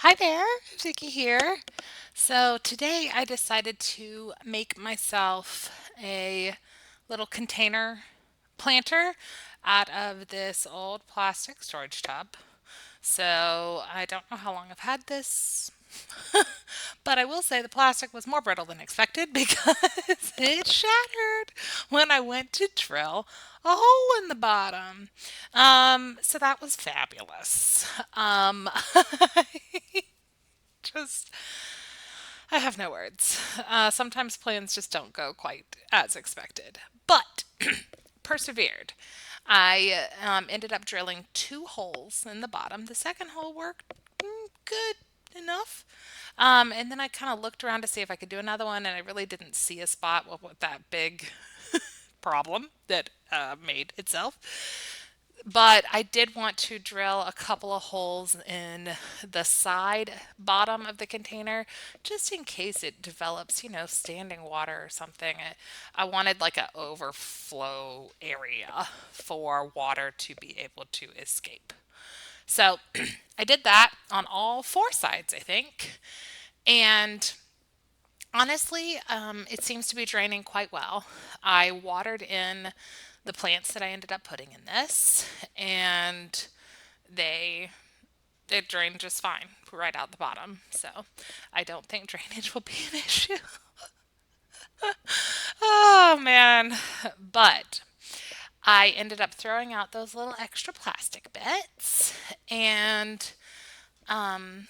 Hi there, Vicky here. So today I decided to make myself a little container planter out of this old plastic storage tub. So I don't know how long I've had this, but I will say the plastic was more brittle than expected because it shattered when I went to drill a hole in the bottom. So that was fabulous. Just I have no words. Sometimes plans just don't go quite as expected, but persevered. I ended up drilling two holes in the bottom. The second hole worked good enough. And then I kind of looked around to see if I could do another one, and I really didn't see a spot with that big problem that made itself. But I did want to drill a couple of holes in the side bottom of the container just in case it develops, standing water or something. I wanted like an overflow area for water to be able to escape. So I did that on all four sides, I think. And honestly, it seems to be draining quite well. I watered in the plants that I ended up putting in this, and they it drained just fine right out the bottom. So I don't think drainage will be an issue. Oh man. But I ended up throwing out those little extra plastic bits and um,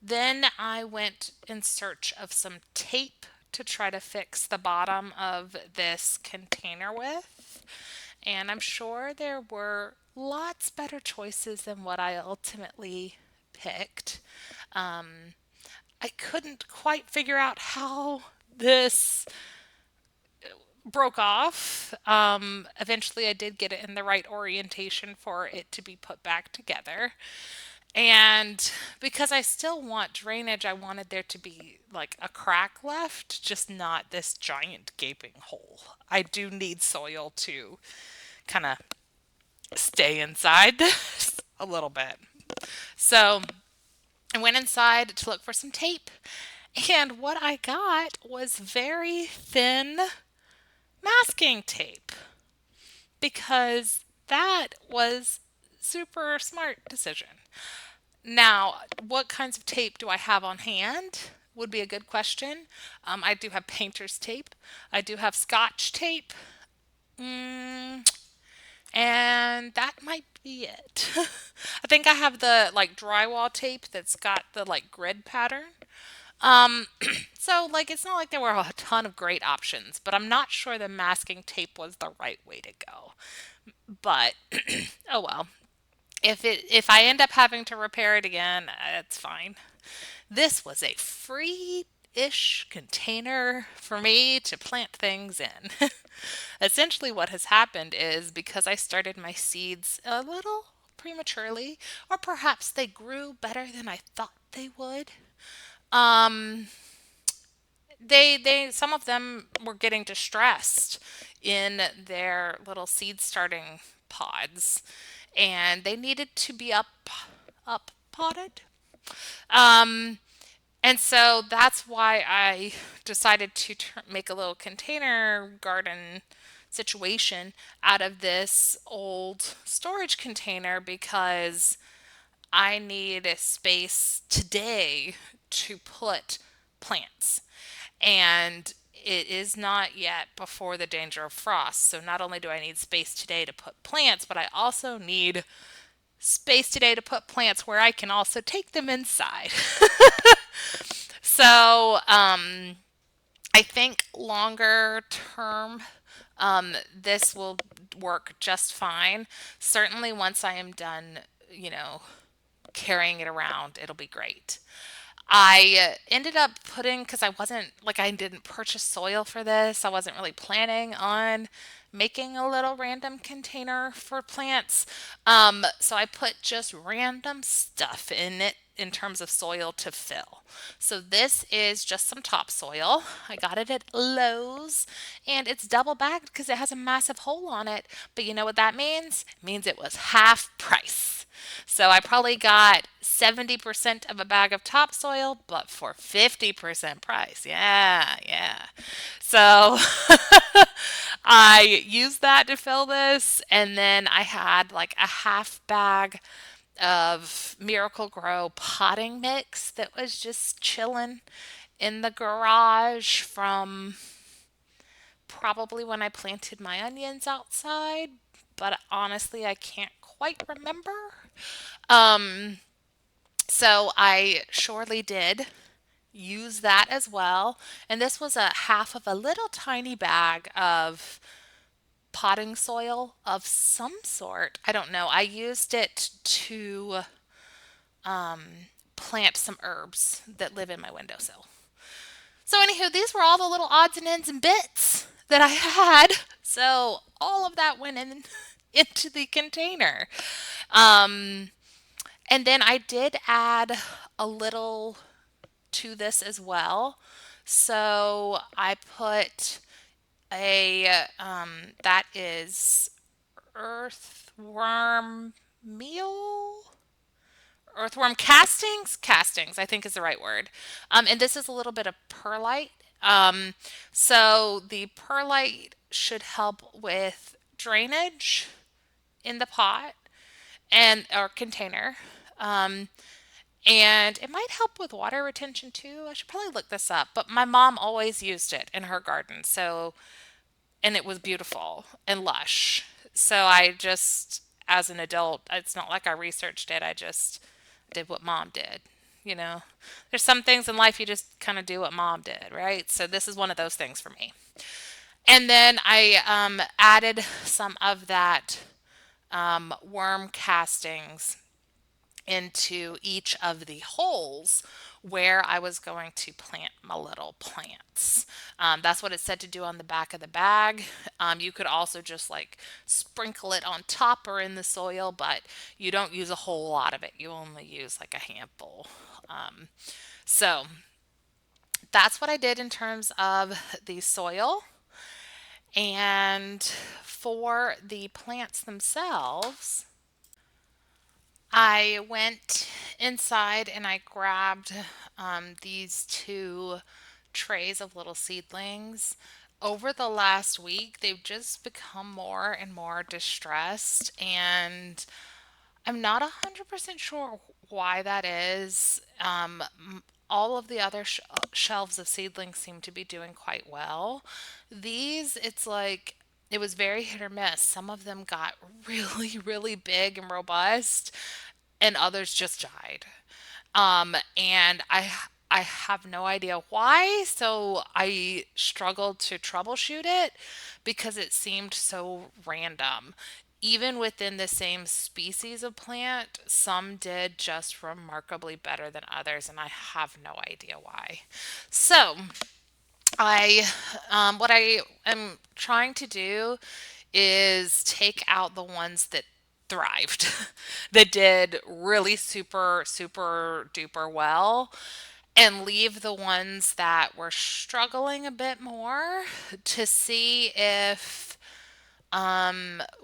then I went in search of some tape to try to fix the bottom of this container with. And I'm sure there were lots better choices than what I ultimately picked. I couldn't quite figure out how this broke off. Eventually, I did get it in the right orientation for it to be put back together. And because I still want drainage, I wanted there to be like a crack left, just not this giant gaping hole. I do need soil to kind of stay inside this a little bit. So I went inside to look for some tape, and what I got was very thin masking tape because that was super smart decision. Now, what kinds of tape do I have on hand? Would be a good question. I do have painter's tape. I do have scotch tape. Mm, and that might be it. I think I have the like drywall tape that's got the like grid pattern. Um, so like it's not like there were a ton of great options, but I'm not sure the masking tape was the right way to go. But oh well. If I end up having to repair it again, that's fine. This was a free-ish container for me to plant things in. Essentially what has happened is because I started my seeds a little prematurely, or perhaps they grew better than I thought they would. Um, they some of them were getting distressed in their little seed starting pods, and they needed to be up potted. Um, and so that's why I decided to make a little container garden situation out of this old storage container because I need a space today to put plants. And it is not yet before the danger of frost. So not only do I need space today to put plants, but I also need space today to put plants where I can also take them inside. So I think longer term, this will work just fine. Certainly, once I am done, you know, carrying it around, it'll be great. I ended up putting, because I wasn't, like, I didn't purchase soil for this. I wasn't really planning on making a little random container for plants. So I put just random stuff in it in terms of soil to fill. So this is just some topsoil. I got it at Lowe's and it's double bagged because it has a massive hole on it. But you know what that means? It means it was half price. So I probably got 70% of a bag of topsoil, but for 50% price. Yeah, yeah. So I used that to fill this, and then I had like a half bag of Miracle Grow potting mix that was just chilling in the garage from probably when I planted my onions outside, but honestly, I can't quite remember. Um, so I surely did use that as well. And this was a half of a little tiny bag of potting soil of some sort. I don't know. I used it to plant some herbs that live in my windowsill. So, anywho, these were all the little odds and ends and bits that I had. So, all of that went in into the container. Um, and then I did add a little to this as well. So, I put that is earthworm meal, earthworm castings, I think is the right word. And this is a little bit of perlite. So the perlite should help with drainage in the pot and or container. Um, and it might help with water retention too. I should probably look this up, but my mom always used it in her garden. So, and it was beautiful and lush. So I just, as an adult, it's not like I researched it. I just did what mom did. You know, there's some things in life you just kind of do what mom did, right? So this is one of those things for me. And then I added some of that worm castings into each of the holes where I was going to plant my little plants. That's what it said to do on the back of the bag. You could also just like sprinkle it on top or in the soil, but you don't use a whole lot of it. You only use like a handful. So that's what I did in terms of the soil. And for the plants themselves, I went inside and I grabbed these two trays of little seedlings. Over the last week, they've just become more and more distressed, and I'm not 100% sure why that is. All of the other shelves of seedlings seem to be doing quite well. These, it's like, it was very hit or miss. Some of them got really, really big and robust, and others just died. And I have no idea why, so I struggled to troubleshoot it because it seemed so random. Even within the same species of plant, some did just remarkably better than others, and I have no idea why. So, what I am trying to do is take out the ones that thrived, that did really super, super duper well, and leave the ones that were struggling a bit more to see if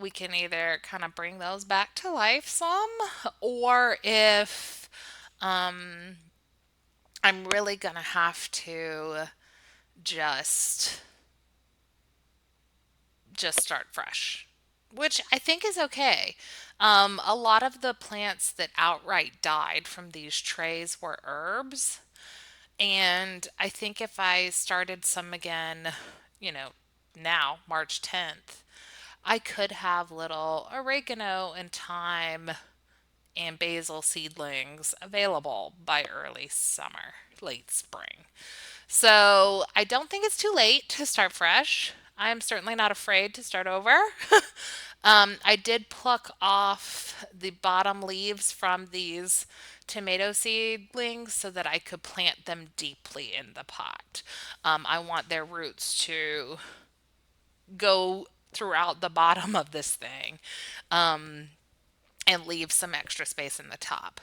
we can either kind of bring those back to life some, or if I'm really gonna have to just just start fresh, which I think is okay. A lot of the plants that outright died from these trays were herbs. And I think if I started some again, you know, now, March 10th, I could have little oregano and thyme and basil seedlings available by early summer, late spring. So I don't think it's too late to start fresh. I'm certainly not afraid to start over. I did pluck off the bottom leaves from these tomato seedlings so that I could plant them deeply in the pot. I want their roots to go throughout the bottom of this thing and leave some extra space in the top.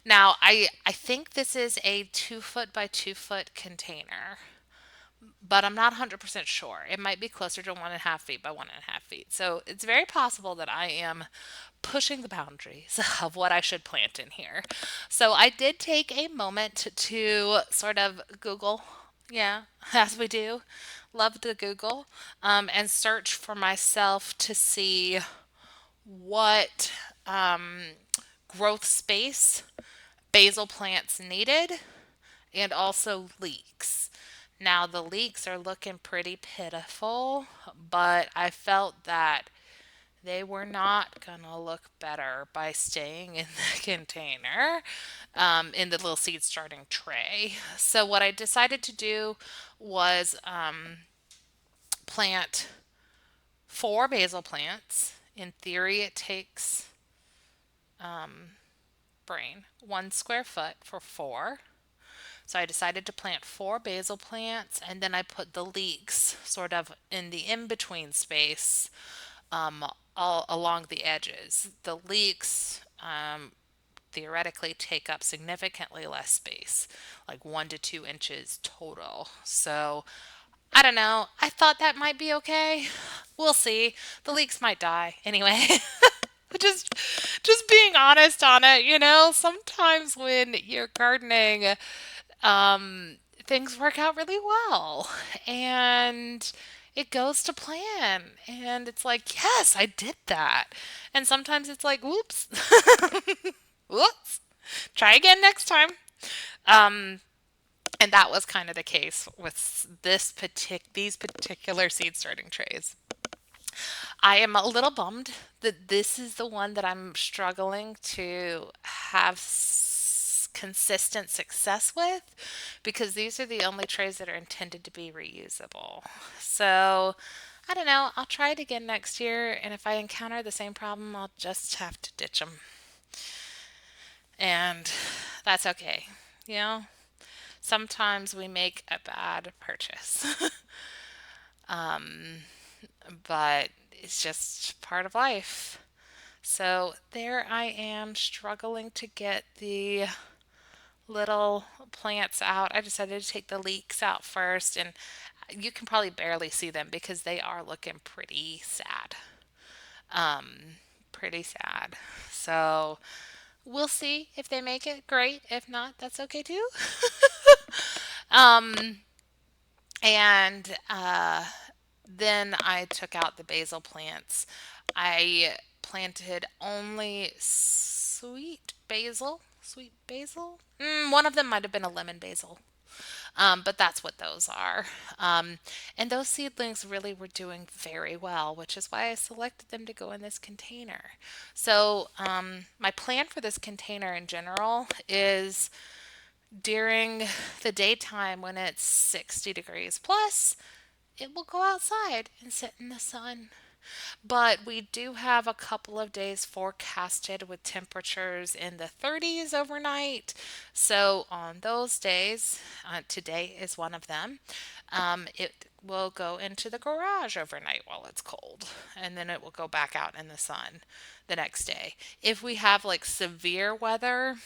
Now, I think this is a 2 foot by 2 foot container, but I'm not 100% sure. It might be closer to 1.5 feet by 1.5 feet. So it's very possible that I am pushing the boundaries of what I should plant in here. So I did take a moment to sort of Google, yeah, as we do, love to Google, and search for myself to see what growth space basil plants needed and also leeks. Now, the leeks are looking pretty pitiful, but I felt that they were not going to look better by staying in the container, in the little seed starting tray. So, what I decided to do was plant four basil plants. In theory, it takes brain 1 square foot for four. So I decided to plant four basil plants, and then I put the leeks sort of in the in between space, um, all along the edges. The leeks theoretically take up significantly less space, like 1 to 2 inches total. So I don't know. I thought that might be okay. We'll see. The leeks might die anyway. just just being honest on it, sometimes when you're gardening, things work out really well and it goes to plan. And it's like, yes, I did that. And sometimes it's like, whoops, whoops, try again next time. Um, and that was kind of the case with these particular seed starting trays. I am a little bummed that this is the one that I'm struggling to have consistent success with, because these are the only trays that are intended to be reusable. So I don't know. I'll try it again next year, and if I encounter the same problem, I'll just have to ditch them. And that's okay. You know, sometimes we make a bad purchase, but it's just part of life. So there I am struggling to get the little plants out. I decided to take the leeks out first, and you can probably barely see them because they are looking pretty sad. Pretty sad. So we'll see if they make it. Great. If not, that's okay too. Um, and then I took out the basil plants. I planted only sweet basil. Sweet basil? One of them might have been a lemon basil. But that's what those are. And those seedlings really were doing very well, which is why I selected them to go in this container. So, my plan for this container in general is during the daytime when it's 60 degrees plus, it will go outside and sit in the sun. But we do have a couple of days forecasted with temperatures in the 30s overnight. So on those days, today is one of them, it will go into the garage overnight while it's cold. And then it will go back out in the sun the next day. If we have like severe weather,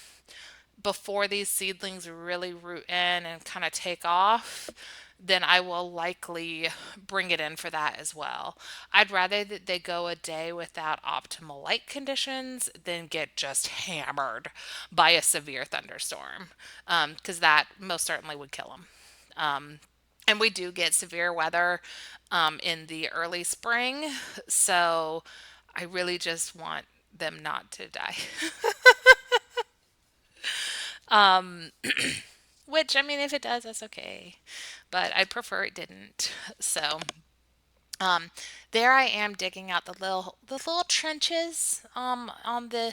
before these seedlings really root in and kind of take off, then I will likely bring it in for that as well. I'd rather that they go a day without optimal light conditions than get just hammered by a severe thunderstorm, because that most certainly would kill them. And we do get severe weather in the early spring, so I really just want them not to die. Which, I mean, if it does, that's okay. But I'd prefer it didn't. So, um, there I am digging out the little trenches on the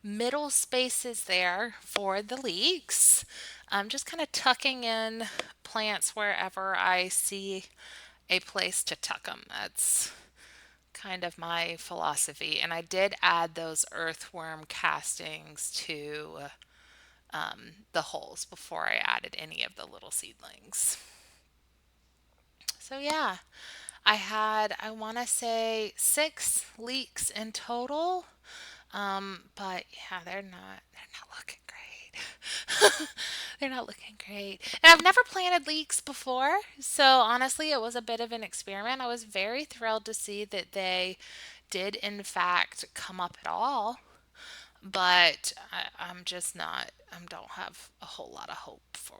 middle spaces there for the leeks. I'm just kind of tucking in plants wherever I see a place to tuck them. That's kind of my philosophy. And I did add those earthworm castings to the holes before I added any of the little seedlings. So yeah, I want to say 6 leeks in total. But yeah, they're not looking great. They're not looking great. And I've never planted leeks before, so honestly, it was a bit of an experiment. I was very thrilled to see that they did in fact come up at all, but I'm just not. I don't have a whole lot of hope for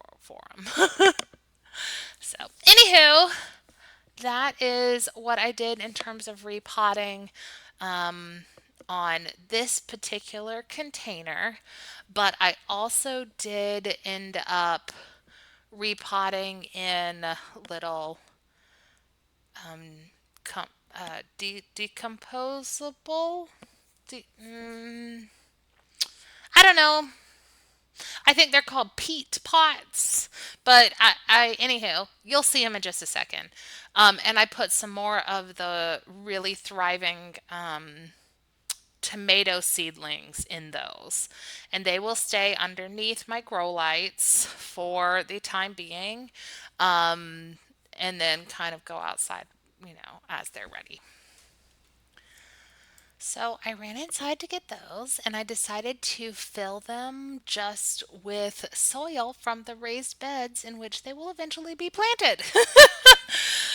them. So, anywho, that is what I did in terms of repotting on this particular container. But I also did end up repotting in little com- decomposable. De- mm, I don't know. I think they're called peat pots, but anywho, you'll see them in just a second. And I put some more of the really thriving tomato seedlings in those, and they will stay underneath my grow lights for the time being, and then kind of go outside, as they're ready. So I ran inside to get those and I decided to fill them just with soil from the raised beds in which they will eventually be planted.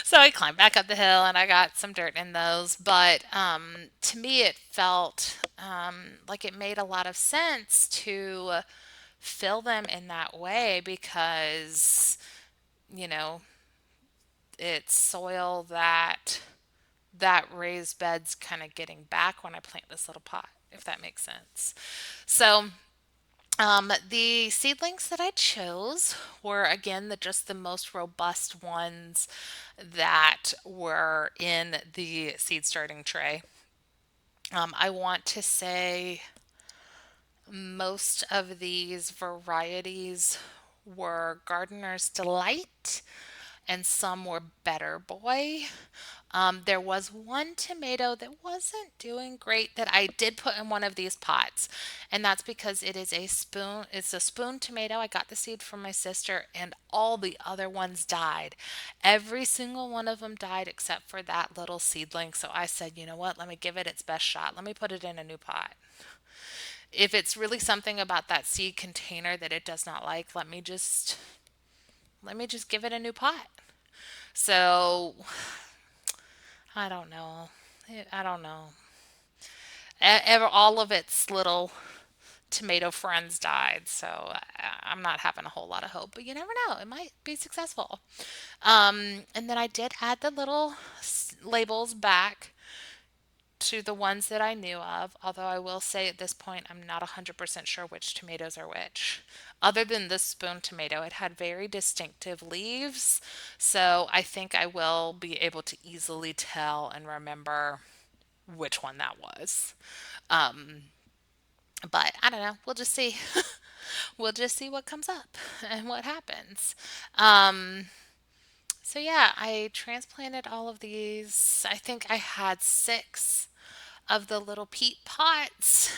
So I climbed back up the hill and I got some dirt in those. But to me, it felt like it made a lot of sense to fill them in that way because, you know, it's soil that raised bed's kind of getting back when I plant this little pot, if that makes sense. So, the seedlings that I chose were again just the most robust ones that were in the seed starting tray. I want to say most of these varieties were Gardener's Delight and some were Better Boy. There was one tomato that wasn't doing great that I did put in one of these pots, and that's because it is a spoon. It's a spoon tomato. I got the seed from my sister, and all the other ones died. Every single one of them died except for that little seedling. So I said, you know what? Let me give it its best shot. Let me put it in a new pot. If it's really something about that seed container that it does not like, let me just give it a new pot. So I don't know. I don't know. All of its little tomato friends died, so I'm not having a whole lot of hope. But you never know; it might be successful. And then I did add the little labels back to the ones that I knew of. Although I will say at this point, I'm not 100% sure which tomatoes are which. Other than this spoon tomato, it had very distinctive leaves, so I think I will be able to easily tell and remember which one that was. But I don't know. We'll just see. We'll just see what comes up and what happens. Um, so yeah, I transplanted all of these. I think I had six of the little peat pots.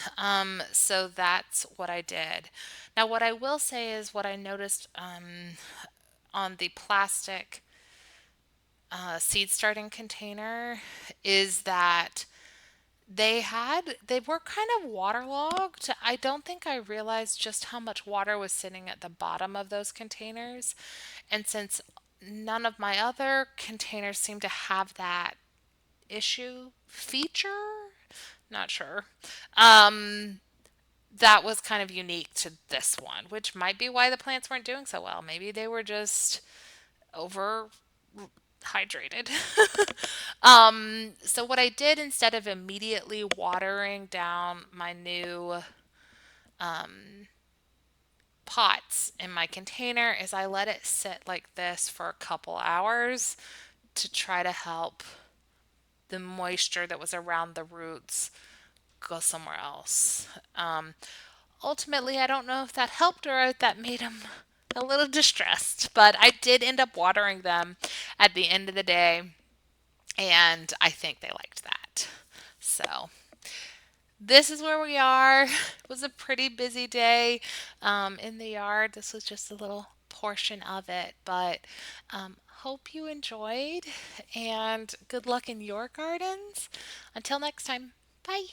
So that's what I did. Now, what I will say is what I noticed on the plastic seed starting container is that they were kind of waterlogged. I don't think I realized just how much water was sitting at the bottom of those containers. And since none of my other containers seem to have that issue feature, not sure. Um, that was kind of unique to this one, which might be why the plants weren't doing so well. Maybe they were just over hydrated. So what I did instead of immediately watering down my new pots in my container is I let it sit like this for a couple hours to try to help the moisture that was around the roots go somewhere else. Ultimately, I don't know if that helped or if that made them a little distressed, but I did end up watering them at the end of the day, and I think they liked that. So, this is where we are. It was a pretty busy day in the yard. This was just a little portion of it, but hope you enjoyed and good luck in your gardens. Until next time, bye.